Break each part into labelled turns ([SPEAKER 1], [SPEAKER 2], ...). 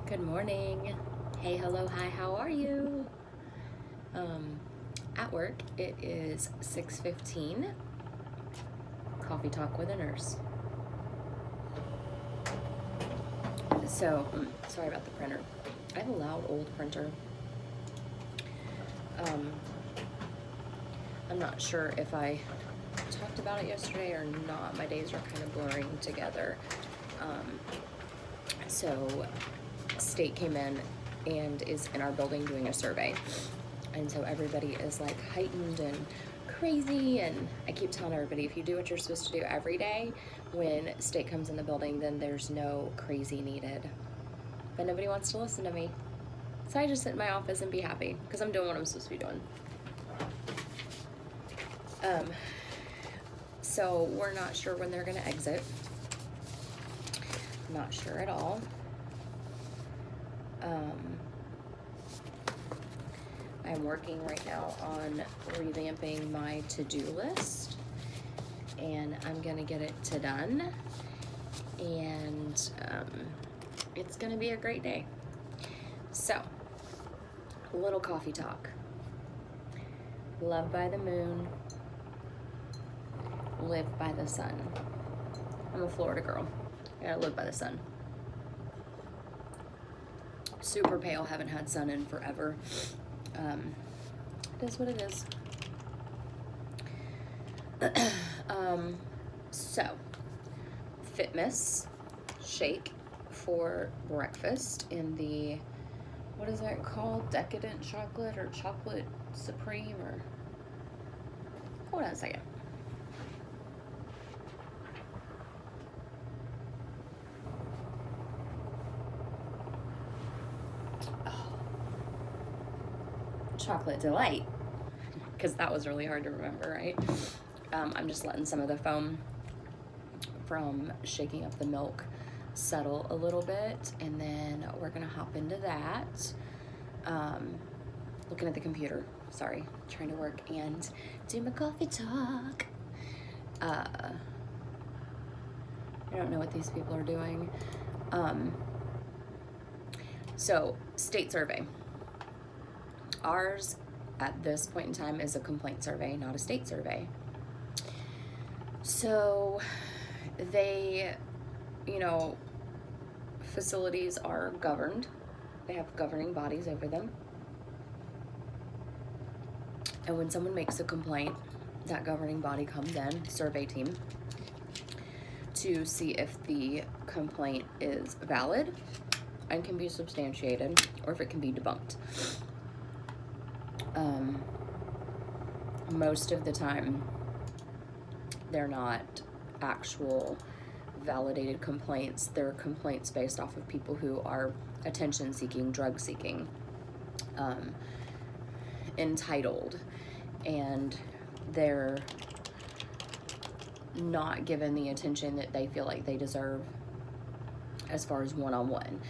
[SPEAKER 1] Good morning. Hey, hello, hi, how are you? At work, it is 6:15. Coffee talk with a nurse. So, sorry about the printer. I have a loud old printer. I'm not sure if I talked about it yesterday or not. My days are kind of blurring together. So state came in and is in our building doing a survey. And so everybody is like heightened and crazy. And I keep telling everybody, if you do what you're supposed to do every day, when state comes in the building, then there's no crazy needed. But nobody wants to listen to me. So I just sit in my office and be happy because I'm doing what I'm supposed to be doing. So we're not sure when they're gonna exit. Not sure at all. I'm working right now on revamping my to-do list, and I'm gonna get it to done, and it's gonna be a great day. So, a little coffee talk. Love by the moon, live by the sun. I'm a Florida girl. I gotta live by the sun. Super pale, haven't had sun in forever. It is what it is. So, Fitmas shake for breakfast in the, what is that called? Decadent chocolate or chocolate supreme or, hold on a second. Chocolate delight, because that was really hard to remember, right? I'm just letting some of the foam from shaking up the milk settle a little bit, and then we're gonna hop into that. Looking at the computer, sorry, trying to work and do my coffee talk. I don't know what these people are doing. So, state survey. Ours at this point in time is a complaint survey, not a state survey. So they, facilities are governed. They have governing bodies over them. And when someone makes a complaint, that governing body comes in, survey team, to see if the complaint is valid and can be substantiated, or if it can be debunked. Most of the time, they're not actual validated complaints. They're complaints based off of people who are attention seeking, drug seeking, entitled, and they're not given the attention that they feel like they deserve as far as one-on-one.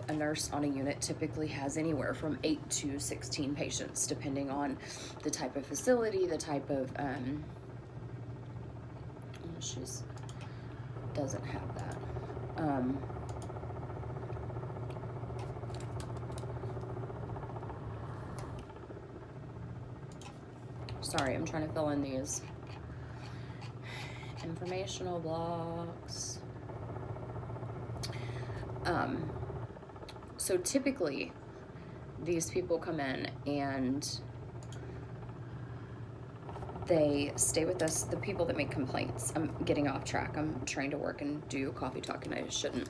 [SPEAKER 1] A nurse on a unit typically has anywhere from 8 to 16 patients, depending on the type of facility, the type of, she doesn't have that. Sorry, I'm trying to fill in these informational blocks. So typically, these people come in and they stay with us, the people that make complaints. I'm getting off track. I'm trying to work and do coffee talk, and I shouldn't.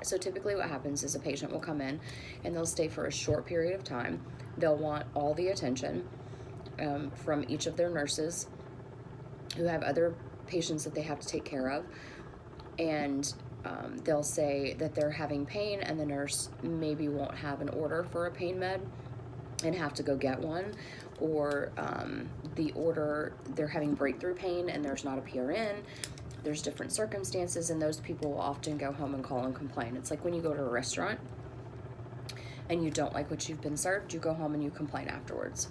[SPEAKER 1] So typically what happens is a patient will come in and they'll stay for a short period of time. They'll want all the attention from each of their nurses who have other patients that they have to take care of. And they'll say that they're having pain, and the nurse maybe won't have an order for a pain med and have to go get one, or the order, they're having breakthrough pain and there's not a PRN. There's different circumstances, and those people will often go home and call and complain. It's like when you go to a restaurant and you don't like what you've been served, you go home and you complain afterwards.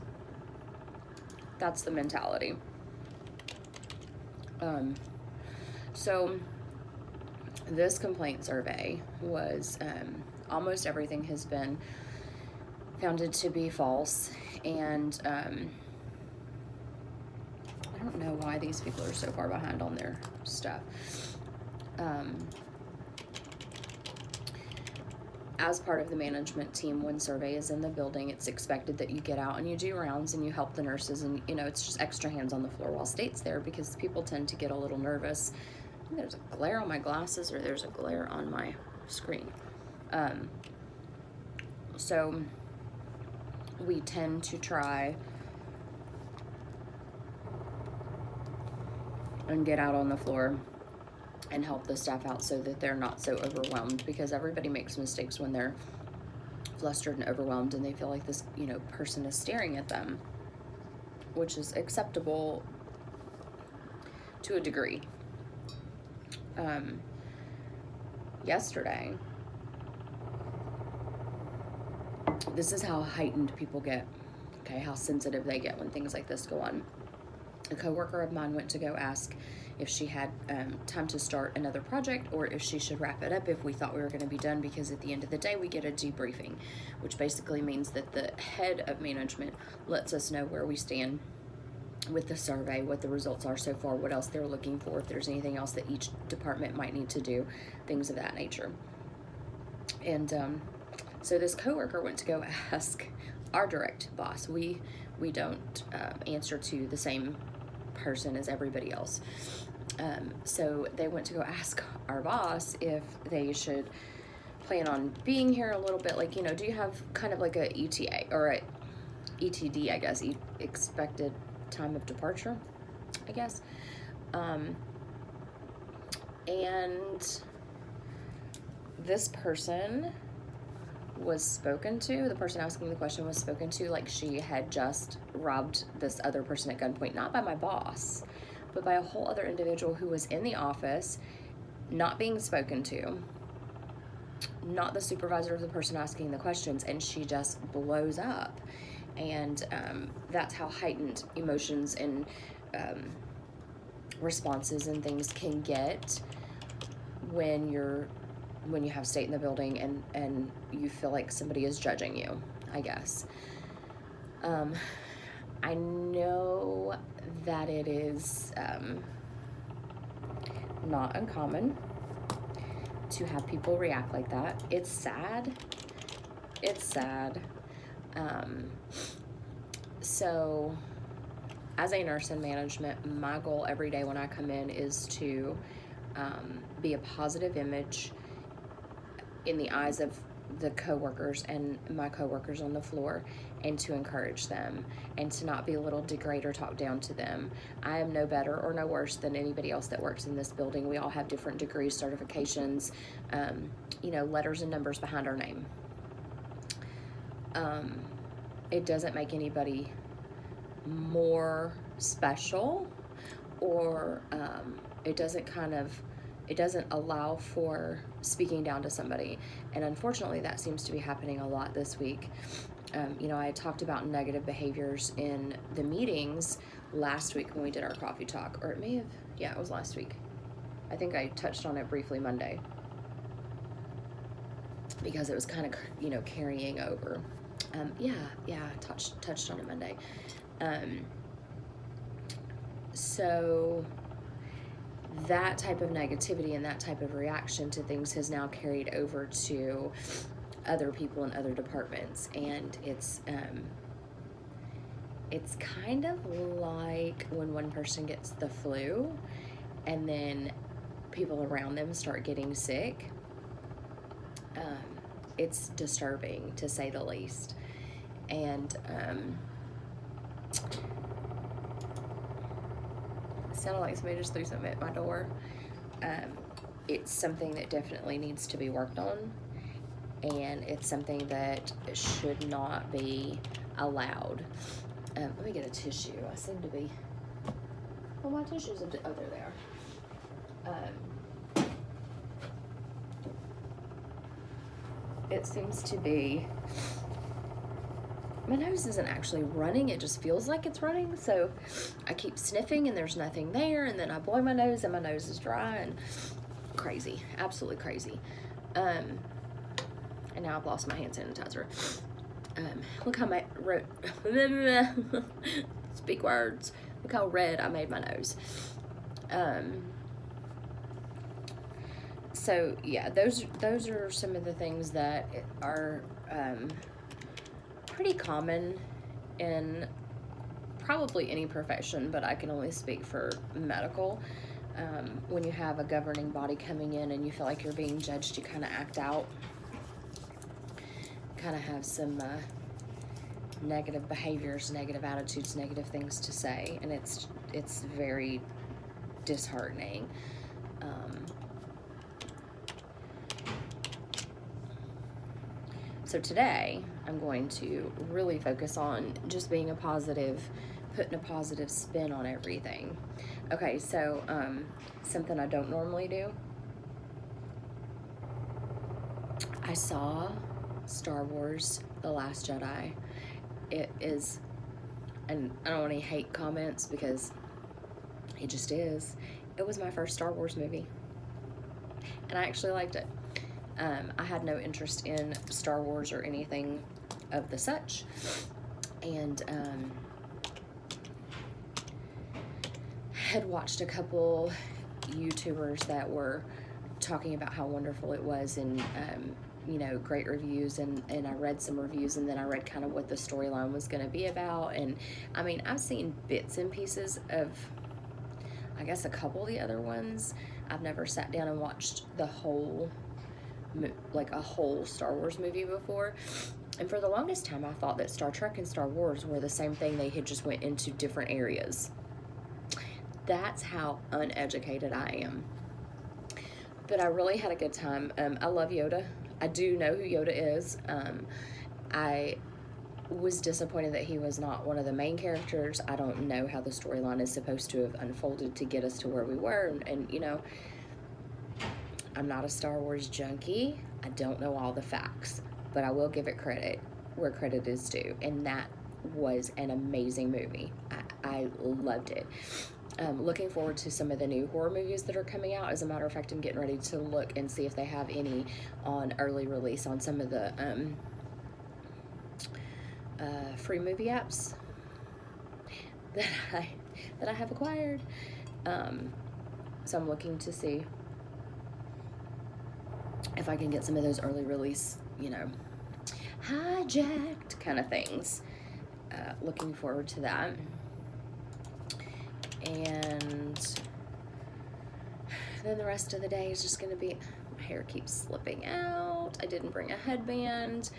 [SPEAKER 1] That's the mentality. So this complaint survey was, almost everything has been founded to be false, and I don't know why these people are so far behind on their stuff. As part of the management team, when survey is in the building, it's expected that you get out and you do rounds and you help the nurses, and it's just extra hands on the floor while state's there, because people tend to get a little nervous. There's a glare on my glasses, or there's a glare on my screen. So we tend to try and get out on the floor and help the staff out so that they're not so overwhelmed, because everybody makes mistakes when they're flustered and overwhelmed and they feel like this, person is staring at them, which is acceptable to a degree. Yesterday, this is how heightened people get, okay, how sensitive they get when things like this go on. A coworker of mine went to go ask if she had time to start another project, or if she should wrap it up if we thought we were going to be done, because at the end of the day we get a debriefing, which basically means that the head of management lets us know where we stand with the survey, what the results are so far, what else they're looking for, if there's anything else that each department might need to do, things of that nature. And so this coworker went to go ask our direct boss. We don't answer to the same person as everybody else. So they went to go ask our boss if they should plan on being here a little bit. Like, do you have kind of like a ETA or a ETD, I guess, expected time of departure, I guess. And this person was spoken to, the person asking the question was spoken to like she had just robbed this other person at gunpoint, not by my boss, but by a whole other individual who was in the office, not being spoken to, not the supervisor of the person asking the questions, and she just blows up. And that's how heightened emotions and responses and things can get when you have state in the building and you feel like somebody is judging you, I guess. I know that it is not uncommon to have people react like that. It's sad. So as a nurse in management, my goal every day when I come in is to be a positive image in the eyes of the coworkers and my coworkers on the floor, and to encourage them, and to not be a little degrade or talk down to them. I am no better or no worse than anybody else that works in this building. We all have different degrees, certifications, letters and numbers behind our name. It doesn't make anybody more special, or it doesn't allow for speaking down to somebody. And unfortunately, that seems to be happening a lot this week. I talked about negative behaviors in the meetings last week when we did our coffee talk, or it was last week. I think I touched on it briefly Monday, because it was kind of, carrying over. Touched on it Monday. So that type of negativity and that type of reaction to things has now carried over to other people in other departments, and it's kind of like when one person gets the flu and then people around them start getting sick. It's disturbing, to say the least. And it sounded like somebody just threw something at my door. It's something that definitely needs to be worked on, and it's something that should not be allowed. Let me get a tissue. I seem to be... Well, my tissues are... Oh, there they are. It seems to be... My nose isn't actually running, it just feels like it's running, so I keep sniffing and there's nothing there, and then I blow my nose and my nose is dry, and crazy, absolutely crazy. And now I've lost my hand sanitizer. Look how my speak words. Look how red I made my nose. So yeah, those are some of the things that are pretty common in probably any profession, but I can only speak for medical. When you have a governing body coming in and you feel like you're being judged, you kind of act out, kind of have some negative behaviors, negative attitudes, negative things to say, and it's very disheartening. So today I'm going to really focus on just being a positive, putting a positive spin on everything. Okay, so something I don't normally do. I saw Star Wars The Last Jedi. It is, and I don't want any hate comments because it just is. It was my first Star Wars movie, and I actually liked it. I had no interest in Star Wars or anything of the such, and had watched a couple YouTubers that were talking about how wonderful it was, and you know, great reviews, and I read some reviews, and then I read kind of what the storyline was going to be about. And I mean, I've seen bits and pieces of, I guess, a couple of the other ones. I've never sat down and watched the whole, like a whole Star Wars movie before. And for the longest time I thought that Star Trek and Star Wars were the same thing. They had just went into different areas. That's how uneducated I am. But I really had a good time. I love Yoda. I do know who Yoda is. I was disappointed that he was not one of the main characters. I don't know how the storyline is supposed to have unfolded to get us to where we were. And you know, I'm not a Star Wars junkie. I don't know all the facts, but I will give it credit where credit is due. And that was an amazing movie. I loved it. Looking forward to some of the new horror movies that are coming out. As a matter of fact, I'm getting ready to look and see if they have any on early release on some of the free movie apps that I have acquired. So I'm looking to see if I can get some of those early release, you know, hijacked kind of things. Looking forward to that. And then the rest of the day is just going to be, my hair keeps slipping out. I didn't bring a headband.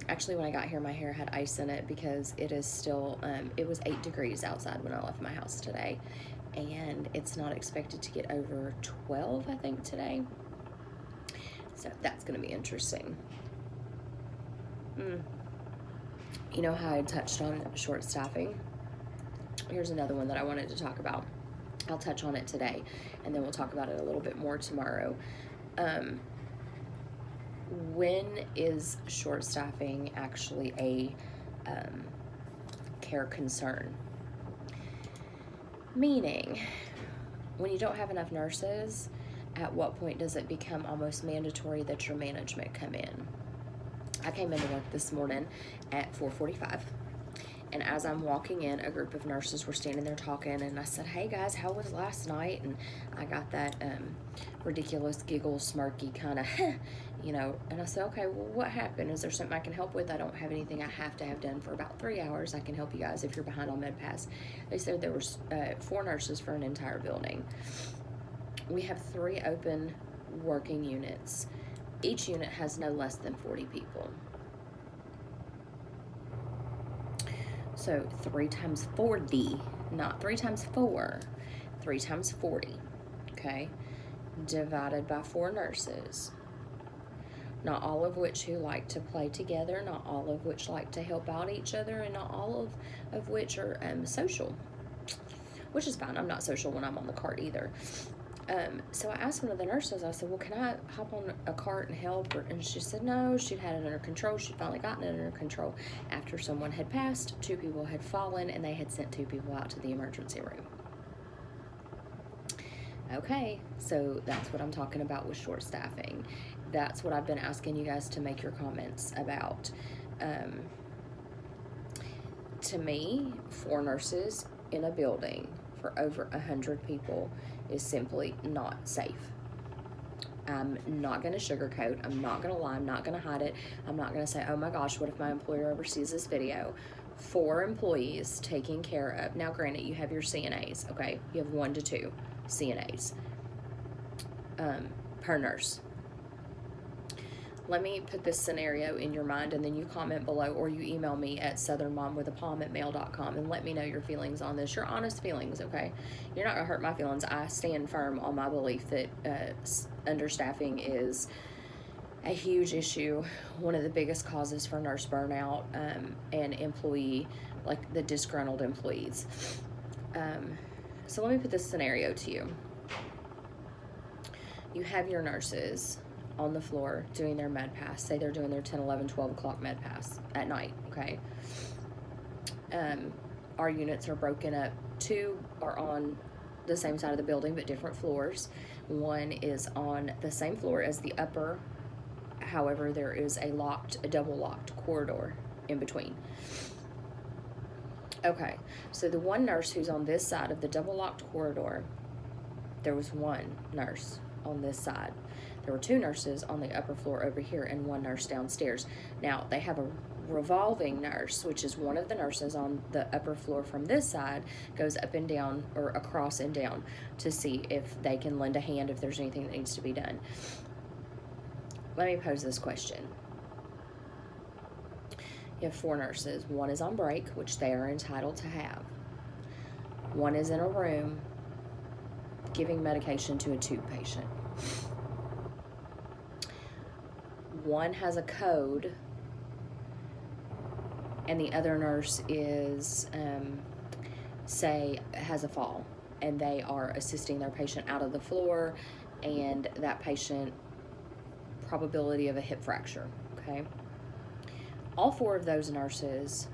[SPEAKER 1] Actually, when I got here, my hair had ice in it because it is still, it was 8 degrees outside when I left my house today. And it's not expected to get over 12, I think, today. So that's going to be interesting. You know how I touched on short staffing? Here's another one that I wanted to talk about. I'll touch on it today, and then we'll talk about it a little bit more tomorrow. When is short staffing actually a care concern? Meaning, when you don't have enough nurses, at what point does it become almost mandatory that your management come in? I came into work this morning at 4:45. And as I'm walking in, a group of nurses were standing there talking, and I said, "Hey guys, how was last night?" And I got that ridiculous giggle, smirky kind of, you know, and I said, "Okay, well, what happened? Is there something I can help with? I don't have anything I have to have done for about 3 hours. I can help you guys if you're behind on MedPass." They said there was 4 nurses for an entire building. We have 3 open working units. Each unit has no less than 40 people. So 3 times 40, not 3 times 4, 3 times 40, okay? Divided by 4 nurses. Not all of which who like to play together, not all of which like to help out each other, and not all of which are social, which is fine. I'm not social when I'm on the cart either. So I asked one of the nurses, I said, "Well, can I hop on a cart and help?" And she said no, she'd had it under control. She'd finally gotten it under control after someone had passed, 2 people had fallen, and they had sent 2 people out to the emergency room. Okay, so that's what I'm talking about with short staffing. That's what I've been asking you guys to make your comments about. Um, to me, 4 nurses in a building for over 100 people is simply not safe. I'm not going to sugarcoat. I'm not going to lie. I'm not going to hide it. I'm not going to say, oh my gosh, what if my employer ever sees this video? 4 employees taking care of. Now, granted, you have your CNAs, okay? You have 1 to 2 CNAs per nurse. Let me put this scenario in your mind, and then you comment below, or you email me at southernmomwithapalm@mail.com and let me know your feelings on this, your honest feelings, okay? You're not going to hurt my feelings. I stand firm on my belief that understaffing is a huge issue, one of the biggest causes for nurse burnout and employee, like the disgruntled employees. So let me put this scenario to you. You have your nurses on the floor doing their med pass. Say they're doing their 10, 11, 12 o'clock med pass at night, okay? Our units are broken up. 2 are on the same side of the building but different floors. 1 is on the same floor as the upper. However, there is a double locked corridor in between. Okay, so the 1 nurse who's on this side of the double locked corridor, there was 1 nurse on this side. There were 2 nurses on the upper floor over here and 1 nurse downstairs. Now, they have a revolving nurse, which is one of the nurses on the upper floor from this side, goes up and down, or across and down, to see if they can lend a hand if there's anything that needs to be done. Let me pose this question. You have 4 nurses. 1 is on break, which they are entitled to have. 1 is in a room giving medication to a tube patient. 1 has a code, and the other nurse is, say, has a fall, and they are assisting their patient out of the floor, and that patient, probability of a hip fracture, okay? All 4 of those nurses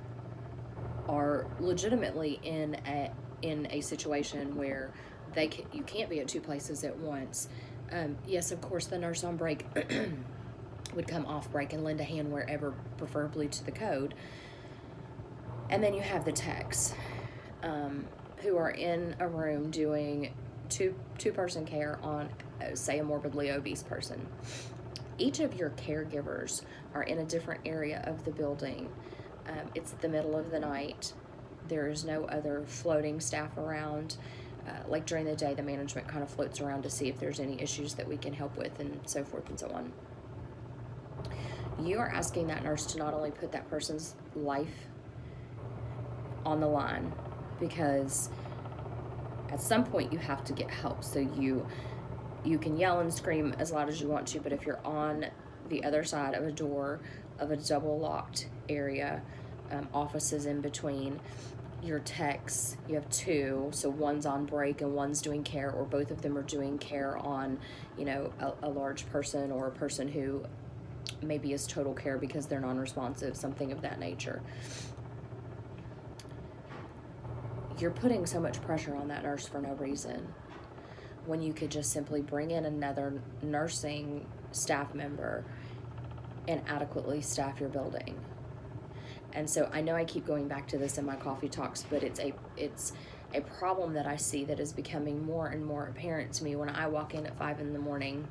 [SPEAKER 1] are legitimately in a situation where you can't be at 2 places at once. Yes, of course, the nurse on break would come off break and lend a hand wherever, preferably to the code. And then you have the techs who are in a room doing two-person care on, say, a morbidly obese person. Each of your caregivers are in a different area of the building. It's the middle of the night. There is no other floating staff around. Like during the day, the management kind of floats around to see if there's any issues that we can help with, and so forth and so on. You are asking that nurse to not only put that person's life on the line, because at some point you have to get help. So you can yell and scream as loud as you want to, but if you're on the other side of a door of a double locked area, offices in between, your techs, you have 2, so 1's on break and 1's doing care, or both of them are doing care on, a large person, or a person who maybe is total care because they're non-responsive, something of that nature. You're putting so much pressure on that nurse for no reason, when you could just simply bring in another nursing staff member and adequately staff your building. And so I know I keep going back to this in my coffee talks, but it's a problem that I see that is becoming more and more apparent to me when I walk in at 5 in the morning,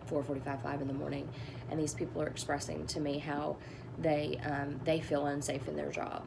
[SPEAKER 1] 4:45, 5 in the morning, and these people are expressing to me how they feel unsafe in their job.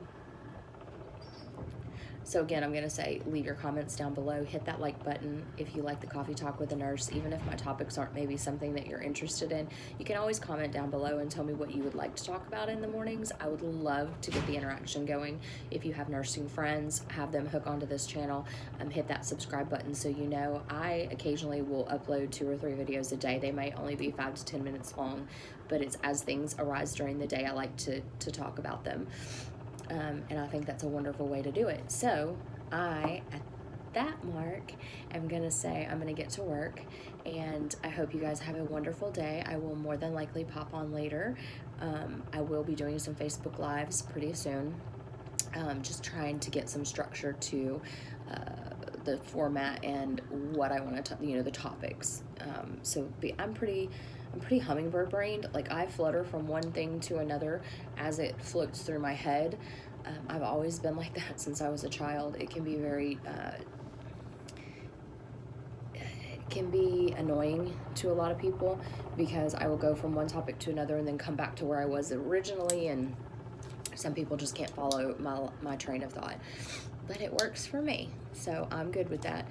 [SPEAKER 1] So again, I'm going to say, leave your comments down below. Hit that like button if you like the Coffee Talk with a Nurse. Even if my topics aren't maybe something that you're interested in, you can always comment down below and tell me what you would like to talk about in the mornings. I would love to get the interaction going. If you have nursing friends, have them hook onto this channel. Hit that subscribe button so you know. I occasionally will upload 2 or 3 videos a day. They may only be 5 to 10 minutes long, but it's as things arise during the day, I like to talk about them. And I think that's a wonderful way to do it. So at that mark, I'm going to say I'm going to get to work, and I hope you guys have a wonderful day. I will more than likely pop on later. I will be doing some Facebook Lives pretty soon, just trying to get some structure to the format and what I want to, the topics. I'm pretty hummingbird brained. Like, I flutter from one thing to another as it floats through my head. I've always been like that since I was a child. It can be annoying to a lot of people because I will go from one topic to another and then come back to where I was originally, and some people just can't follow my train of thought. But it works for me, so I'm good with that.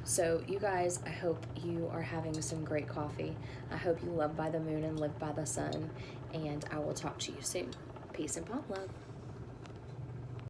[SPEAKER 1] So you guys, I hope you are having some great coffee. I hope you love by the moon and live by the sun, and I will talk to you soon. Peace and pop love.